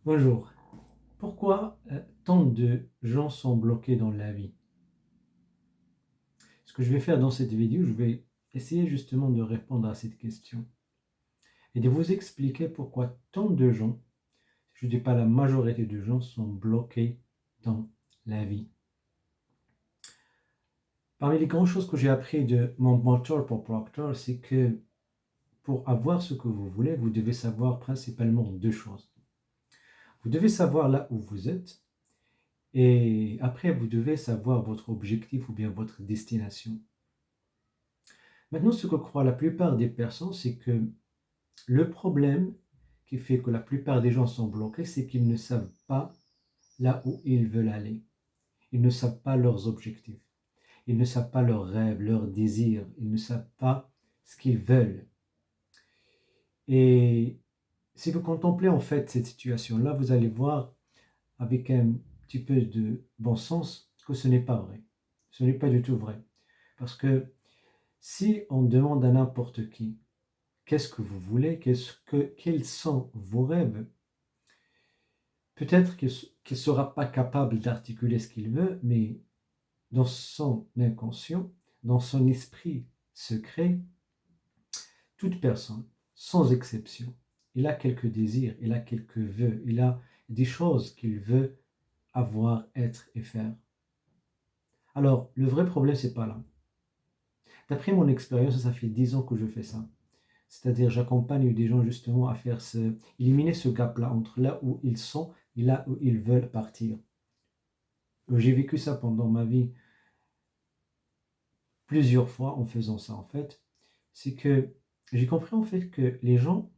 Bonjour. Pourquoi tant de gens sont bloqués dans la vie? Ce que je vais faire dans cette vidéo, je vais essayer justement de répondre à cette question et de vous expliquer pourquoi tant de gens, je ne dis pas la majorité de gens, sont bloqués dans la vie. Parmi les grandes choses que j'ai appris de mon mentor Paul Proctor, c'est que pour avoir ce que vous voulez, vous devez savoir principalement deux choses. Vous devez savoir là où vous êtes et après vous devez savoir votre objectif ou bien votre destination. Maintenant, ce que croient la plupart des personnes, c'est que le problème qui fait que la plupart des gens sont bloqués, c'est qu'ils ne savent pas là où ils veulent aller. Ils ne savent pas leurs objectifs. Ils ne savent pas leurs rêves, leurs désirs. Ils ne savent pas ce qu'ils veulent. Et si vous contemplez en fait cette situation-là, vous allez voir avec un petit peu de bon sens que ce n'est pas vrai. Ce n'est pas du tout vrai. Parce que si on demande à n'importe qui, qu'est-ce que vous voulez, quels sont vos rêves, peut-être qu'il ne sera pas capable d'articuler ce qu'il veut, mais dans son inconscient, dans son esprit secret, toute personne, sans exception, il a quelques désirs, il a quelques vœux, il a des choses qu'il veut avoir, être et faire. Alors, le vrai problème, c'est pas là. D'après mon expérience, ça fait 10 ans que je fais ça. C'est-à-dire, j'accompagne des gens justement à éliminer ce gap-là entre là où ils sont et là où ils veulent partir. J'ai vécu ça pendant ma vie plusieurs fois en faisant ça en fait. C'est que j'ai compris en fait que les gens,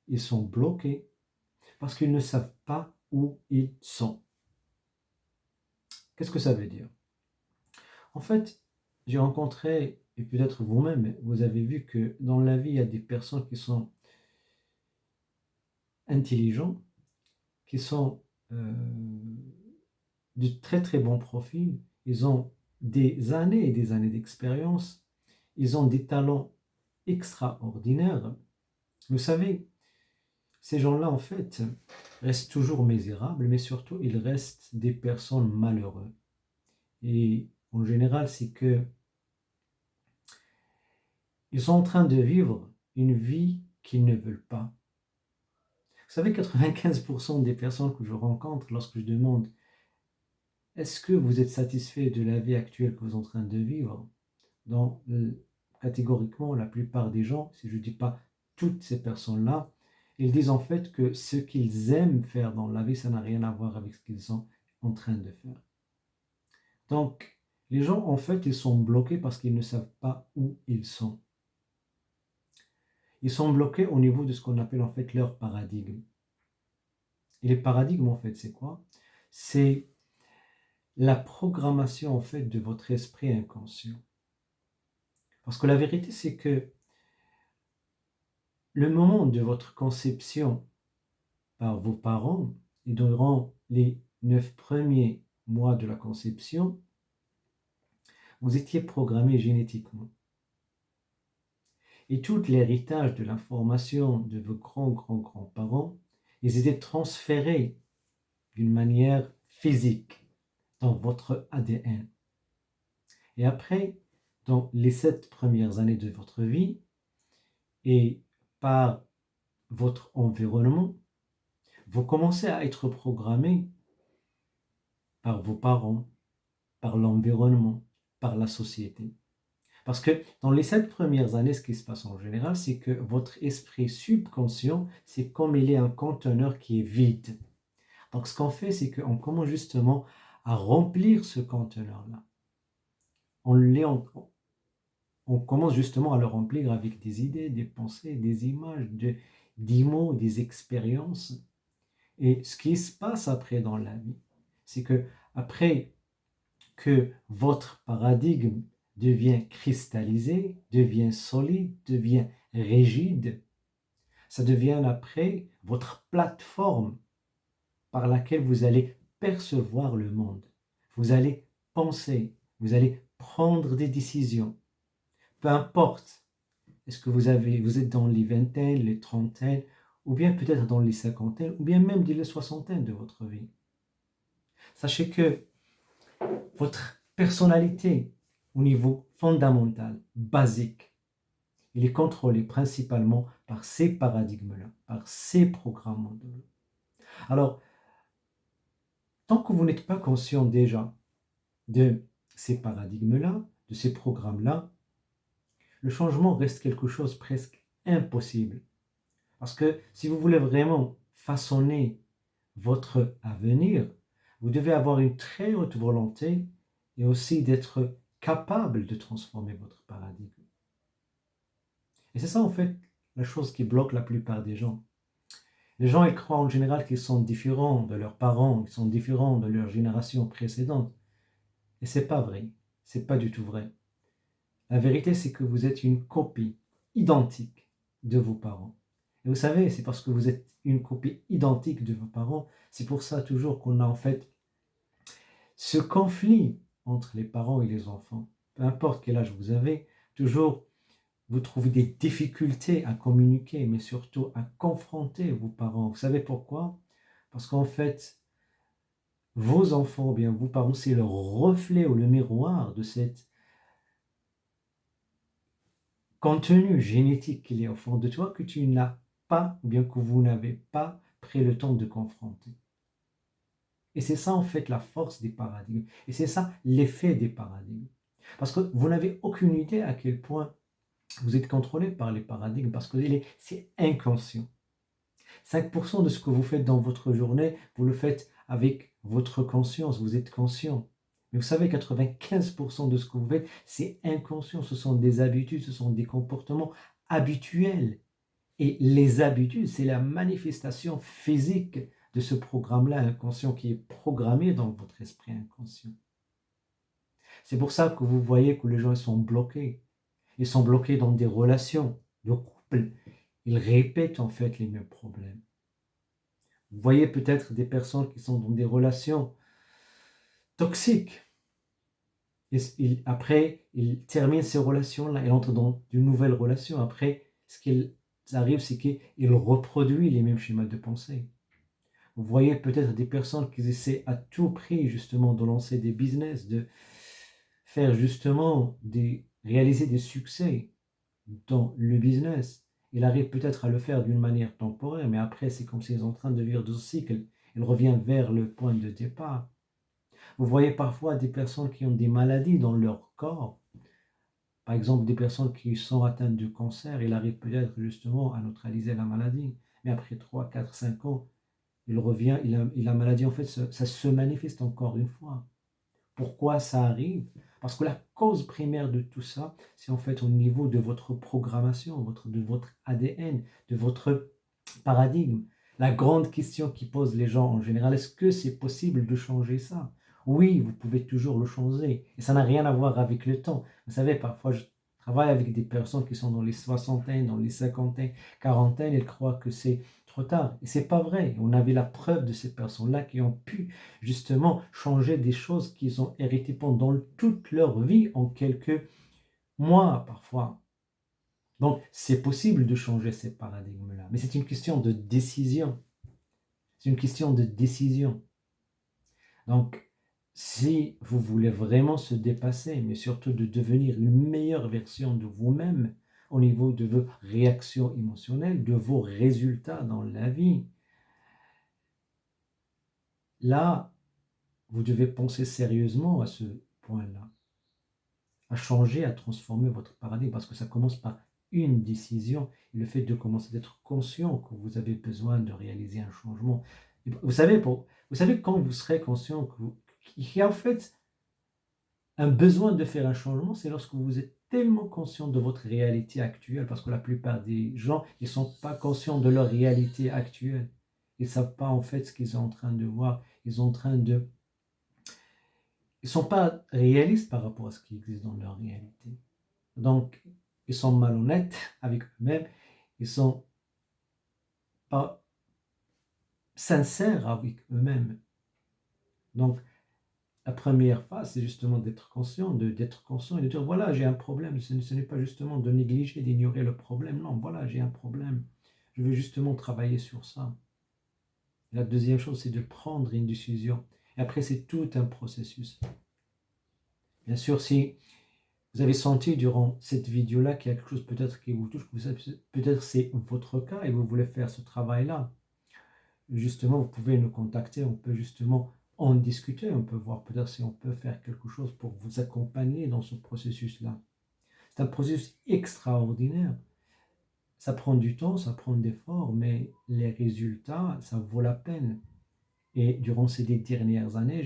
ils sont bloqués parce qu'ils ne savent pas où ils sont. Qu'est-ce que ça veut dire? En fait, j'ai rencontré, et peut-être vous-même, vous avez vu que dans la vie, il y a des personnes qui sont intelligents, qui sont de très très bons profils, ils ont des années et des années d'expérience, ils ont des talents extraordinaires. Vous savez, ces gens-là, en fait, restent toujours misérables, mais surtout, ils restent des personnes malheureuses. Et en général, c'est que ils sont en train de vivre une vie qu'ils ne veulent pas. Vous savez, 95% des personnes que je rencontre, lorsque je demande est-ce que vous êtes satisfait de la vie actuelle que vous êtes en train de vivre, donc catégoriquement, la plupart des gens, si je ne dis pas toutes ces personnes-là, ils disent en fait que ce qu'ils aiment faire dans la vie, ça n'a rien à voir avec ce qu'ils sont en train de faire. Donc, les gens, en fait, ils sont bloqués parce qu'ils ne savent pas où ils sont. Ils sont bloqués au niveau de ce qu'on appelle en fait leur paradigme. Et les paradigmes, en fait, c'est quoi? C'est la programmation, en fait, de votre esprit inconscient. Parce que la vérité, c'est que le moment de votre conception par vos parents et durant les 9 premiers mois de la conception, vous étiez programmé génétiquement. Et tout l'héritage de l'information de vos grands-grands-grands-parents, ils étaient transférés d'une manière physique dans votre ADN. Et après, dans les 7 premières années de votre vie, et par votre environnement, vous commencez à être programmé par vos parents, par l'environnement, par la société. Parce que dans les 7 premières années, ce qui se passe en général, c'est que votre esprit subconscient, c'est comme il est un conteneur qui est vide. Donc ce qu'on fait, c'est qu'on commence justement à remplir ce conteneur-là. On commence justement à le remplir avec des idées, des pensées, des images, des mots, des expériences. Et ce qui se passe après dans la vie, c'est que après que votre paradigme devient cristallisé, devient solide, devient rigide, ça devient après votre plateforme par laquelle vous allez percevoir le monde. Vous allez penser, vous allez prendre des décisions. Peu importe, est-ce que vous êtes dans les vingtaines, les trentaines ou bien peut-être dans les cinquantaines, ou bien même dans les soixantaines de votre vie. Sachez que votre personnalité, au niveau fondamental, basique, il est contrôlé principalement par ces paradigmes-là, par ces programmes mentaux. Alors, tant que vous n'êtes pas conscient déjà de ces paradigmes-là, de ces programmes-là, le changement reste quelque chose de presque impossible. Parce que si vous voulez vraiment façonner votre avenir, vous devez avoir une très haute volonté et aussi d'être capable de transformer votre paradigme. Et c'est ça en fait la chose qui bloque la plupart des gens. Les gens, ils croient en général qu'ils sont différents de leurs parents, qu'ils sont différents de leur génération précédente. Et c'est pas vrai. C'est pas du tout vrai. La vérité, c'est que vous êtes une copie identique de vos parents. Et vous savez, c'est parce que vous êtes une copie identique de vos parents, c'est pour ça toujours qu'on a en fait ce conflit entre les parents et les enfants. Peu importe quel âge vous avez, toujours vous trouvez des difficultés à communiquer, mais surtout à confronter vos parents. Vous savez pourquoi? Parce qu'en fait, vos enfants, ou bien vos parents, c'est le reflet ou le miroir de cette contenu génétique qu'il y a au fond de toi que tu n'as pas, ou bien que vous n'avez pas pris le temps de confronter. Et c'est ça en fait la force des paradigmes. Et c'est ça l'effet des paradigmes. Parce que vous n'avez aucune idée à quel point vous êtes contrôlé par les paradigmes, parce que c'est inconscient. 5% de ce que vous faites dans votre journée, vous le faites avec votre conscience, vous êtes conscient. Mais vous savez, 95% de ce que vous faites, c'est inconscient. Ce sont des habitudes, ce sont des comportements habituels. Et les habitudes, c'est la manifestation physique de ce programme-là inconscient qui est programmé dans votre esprit inconscient. C'est pour ça que vous voyez que les gens sont bloqués. Ils sont bloqués dans des relations de couple. Ils répètent en fait les mêmes problèmes. Vous voyez peut-être des personnes qui sont dans des relations toxiques. Après, ils terminent ces relations-là, ils entrent dans une nouvelle relation. Après, ce qui arrive, c'est qu'ils reproduisent les mêmes schémas de pensée. Vous voyez peut-être des personnes qui essaient à tout prix justement de lancer des business, de faire justement réaliser des succès dans le business. Il arrive peut-être à le faire d'une manière temporaire, mais après, c'est comme s'ils sont en train de vivre deux cycles. Il revient vers le point de départ. Vous voyez parfois des personnes qui ont des maladies dans leur corps. Par exemple, des personnes qui sont atteintes de cancer, il arrive peut-être justement à neutraliser la maladie. Mais après 3, 4, 5 ans, il revient, la maladie, en fait, ça se manifeste encore une fois. Pourquoi ça arrive? Parce que la cause primaire de tout ça, c'est en fait au niveau de votre programmation, de votre ADN, de votre paradigme. La grande question qui pose les gens en général, est-ce que c'est possible de changer ça? Oui, vous pouvez toujours le changer. Et ça n'a rien à voir avec le temps. Vous savez, parfois, je travaille avec des personnes qui sont dans les soixantaines, dans les cinquantaines, quarantaines, elles croient que c'est trop tard. Et c'est pas vrai. On avait la preuve de ces personnes-là qui ont pu justement changer des choses qu'ils ont héritées pendant toute leur vie en quelques mois parfois. Donc, c'est possible de changer ces paradigmes-là, mais c'est une question de décision. C'est une question de décision. Donc, si vous voulez vraiment se dépasser, mais surtout de devenir une meilleure version de vous-même au niveau de vos réactions émotionnelles, de vos résultats dans la vie, là, vous devez penser sérieusement à ce point-là, à changer, à transformer votre paradigme, parce que ça commence par une décision et le fait de commencer d'être conscient que vous avez besoin de réaliser un changement. Et vous savez, quand vous serez conscient qu'il y a en fait un besoin de faire un changement, c'est lorsque vous êtes tellement conscient de votre réalité actuelle, parce que la plupart des gens, ils ne sont pas conscients de leur réalité actuelle. Ils ne savent pas en fait ce qu'ils sont en train de voir. Ils sont pas réalistes par rapport à ce qui existe dans leur réalité. Donc, ils sont malhonnêtes avec eux-mêmes. Ils ne sont pas sincères avec eux-mêmes. Donc, la première phase, c'est justement d'être conscient, d'être conscient et de dire, voilà, j'ai un problème. Ce n'est pas justement de négliger, d'ignorer le problème. Non, voilà, j'ai un problème. Je veux justement travailler sur ça. La deuxième chose, c'est de prendre une décision. Et après, c'est tout un processus. Bien sûr, si vous avez senti durant cette vidéo-là qu'il y a quelque chose peut-être qui vous touche, peut-être c'est votre cas et vous voulez faire ce travail-là. Justement, vous pouvez nous contacter, on peut justement en discuter, on peut voir peut-être si on peut faire quelque chose pour vous accompagner dans ce processus-là. C'est un processus extraordinaire. Ça prend du temps, ça prend d'efforts, mais les résultats, ça vaut la peine. Et durant ces 10 dernières années,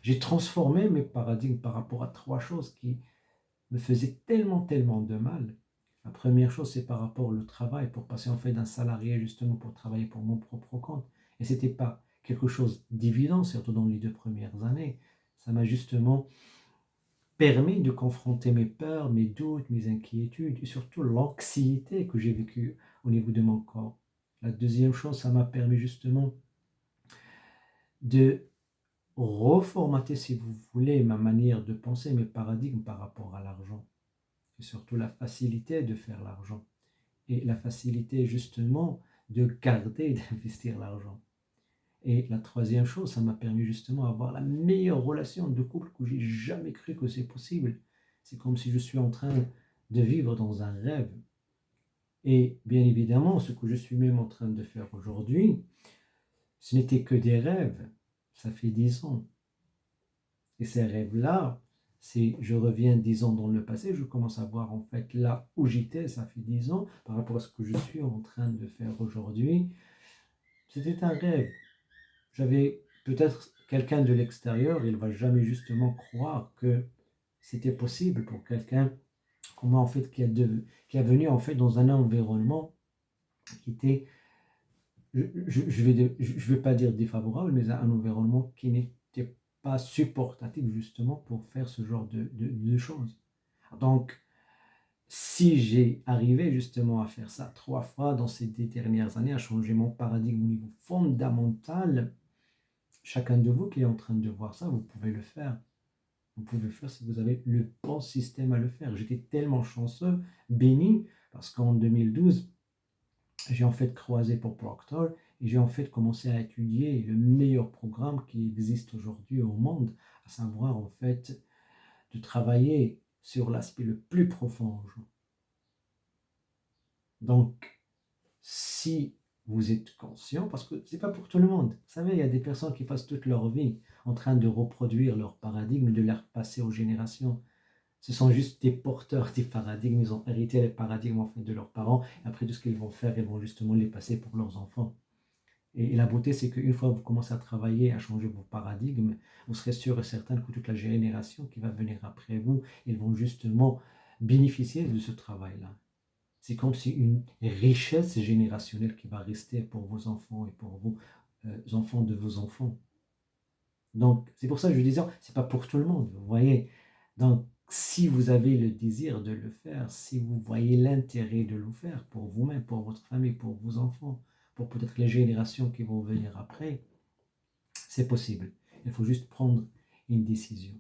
j'ai transformé mes paradigmes par rapport à trois choses qui me faisaient tellement, tellement de mal. La première chose, c'est par rapport au travail, pour passer en fait d'un salarié justement pour travailler pour mon propre compte. Et ce n'était pas quelque chose d'évident, surtout dans les 2 premières années. Ça m'a justement permis de confronter mes peurs, mes doutes, mes inquiétudes et surtout l'anxiété que j'ai vécue au niveau de mon corps. La deuxième chose, ça m'a permis justement de reformater, si vous voulez, ma manière de penser, mes paradigmes par rapport à l'argent. Et surtout la facilité de faire l'argent. Et la facilité justement de garder et d'investir l'argent. Et la troisième chose, ça m'a permis justement d'avoir la meilleure relation de couple que j'ai jamais cru que c'est possible. C'est comme si je suis en train de vivre dans un rêve. Et bien évidemment, ce que je suis même en train de faire aujourd'hui, ce n'était que des rêves. Ça fait 10 ans. Et ces rêves-là, si je reviens 10 ans dans le passé, je commence à voir en fait là où j'étais, ça fait 10 ans, par rapport à ce que je suis en train de faire aujourd'hui. C'était un rêve. J'avais peut-être quelqu'un de l'extérieur, il ne va jamais justement croire que c'était possible pour quelqu'un comme moi en fait qui a venu en fait dans un environnement qui était, je vais pas dire défavorable, mais un environnement qui n'était pas supportatif justement pour faire ce genre de choses. Donc, si j'ai arrivé justement à faire ça 3 fois dans ces 10 dernières années, à changer mon paradigme au niveau fondamental, chacun de vous qui est en train de voir ça, vous pouvez le faire. Vous pouvez le faire si vous avez le bon système à le faire. J'étais tellement chanceux, béni, parce qu'en 2012, j'ai en fait croisé pour Proctor et j'ai en fait commencé à étudier le meilleur programme qui existe aujourd'hui au monde, à savoir en fait de travailler sur l'aspect le plus profond en jeu. Donc, si vous êtes conscient, parce que c'est pas pour tout le monde. Vous savez, il y a des personnes qui passent toute leur vie en train de reproduire leur paradigme, de les repasser aux générations. Ce sont juste des porteurs des paradigmes, ils ont hérité les paradigmes en fait de leurs parents, et après tout ce qu'ils vont faire, ils vont justement les passer pour leurs enfants. Et la beauté, c'est qu'une fois que vous commencez à travailler, à changer vos paradigmes, vous serez sûr et certain que toute la génération qui va venir après vous, ils vont justement bénéficier de ce travail-là. C'est comme si une richesse générationnelle qui va rester pour vos enfants et pour vos enfants de vos enfants. Donc, c'est pour ça que je disais, c'est pas pour tout le monde, vous voyez. Donc, si vous avez le désir de le faire, si vous voyez l'intérêt de le faire pour vous-même, pour votre famille, pour vos enfants, pour peut-être les générations qui vont venir après, c'est possible. Il faut juste prendre une décision.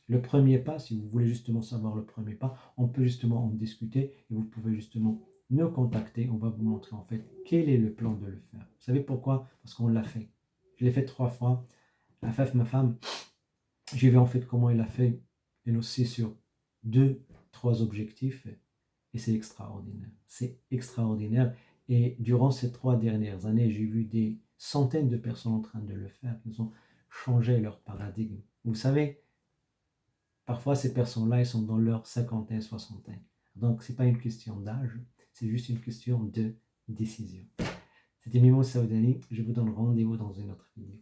Le premier pas, si vous voulez justement savoir le premier pas, on peut justement en discuter et vous pouvez justement nous contacter. On va vous montrer en fait quel est le plan de le faire. Vous savez pourquoi? Parce qu'on l'a fait. Je l'ai fait 3 fois. Afaf, ma femme, j'ai vu en fait comment il a fait. Et aussi sur 2, 3 objectifs. Et c'est extraordinaire. C'est extraordinaire. Et durant ces 3 dernières années, j'ai vu des centaines de personnes en train de le faire. Ils ont changé leur paradigme. Vous savez, parfois, ces personnes-là, elles sont dans leur cinquantaine, soixantaine. Donc, ce n'est pas une question d'âge, c'est juste une question de décision. C'était Mimo Saoudani. Je vous donne rendez-vous dans une autre vidéo.